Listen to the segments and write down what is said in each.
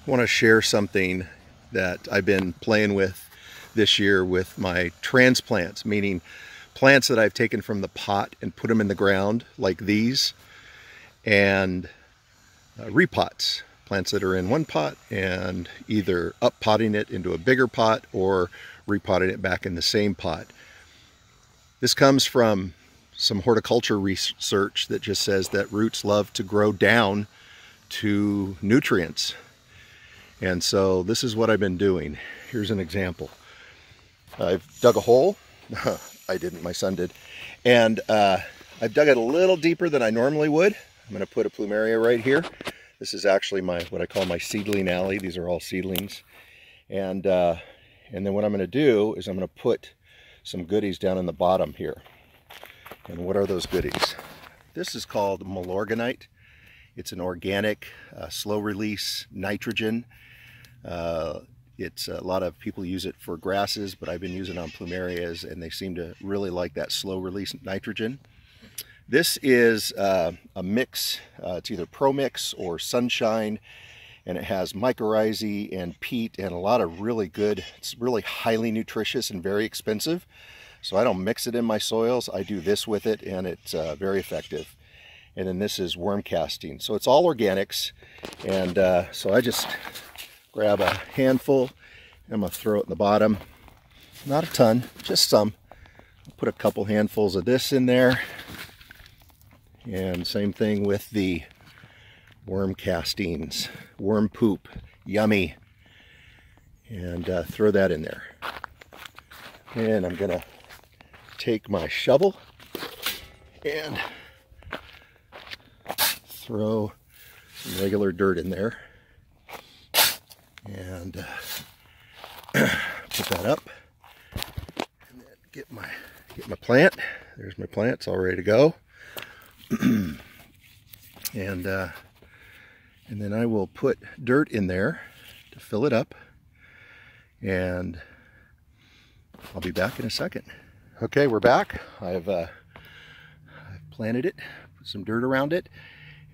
want to share something that I've been playing with this year with my transplants, meaning plants that I've taken from the pot and put them in the ground like these, and repots, plants that are in one pot and either up potting it into a bigger pot or repotting it back in the same pot. This comes from some horticulture research that just says that roots love to grow down to nutrients. And so this is what I've been doing. Here's an example. I've dug a hole. I didn't, my son did. And I've dug it a little deeper than I normally would. I'm going to put a Plumeria right here. This is actually what I call my seedling alley. These are all seedlings. And then what I'm going to do is I'm going to put some goodies down in the bottom here. And what are those goodies? This is called Milorganite. It's an organic, slow release nitrogen. A lot of people use it for grasses, but I've been using it on plumerias, and they seem to really like that slow release nitrogen. This is a mix. It's either Pro Mix or Sunshine, and it has mycorrhizae and peat and a lot of really good, it's really highly nutritious and very expensive. So I don't mix it in my soils. I do this with it, and it's very effective. And then this is worm casting. So it's all organics. And so I just grab a handful. I'm going to throw it in the bottom. Not a ton, just some. I'll put a couple handfuls of this in there. And same thing with the worm castings. Worm poop, yummy. And throw that in there. And I'm going to take my shovel and throw some regular dirt in there, and put that up, and then get my plant. There's my plant. It's all ready to go. And then I will put dirt in there to fill it up, and I'll be back in a second. Okay, we're back. I've planted it, put some dirt around it,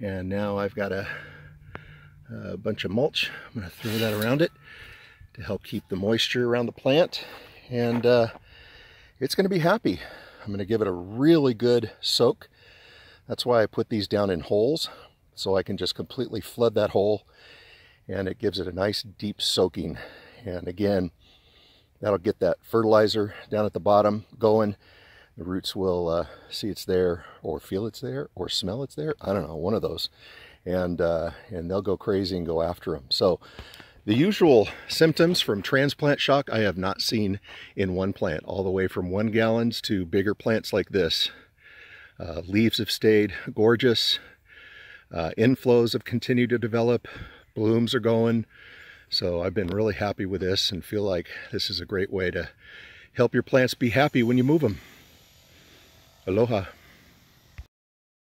and now I've got a bunch of mulch. I'm going to throw that around it to help keep the moisture around the plant, and it's going to be happy. I'm going to give it a really good soak. That's why I put these down in holes, so I can just completely flood that hole, and it gives it a nice deep soaking. And again, that'll get that fertilizer down at the bottom going. The roots will see it's there, or feel it's there, or smell it's there. I don't know, one of those. And they'll go crazy and go after them. So the usual symptoms from transplant shock I have not seen in one plant, all the way from 1 gallons to bigger plants like this. Leaves have stayed gorgeous. Inflows have continued to develop. Blooms are going. So I've been really happy with this and feel like this is a great way to help your plants be happy when you move them. Aloha.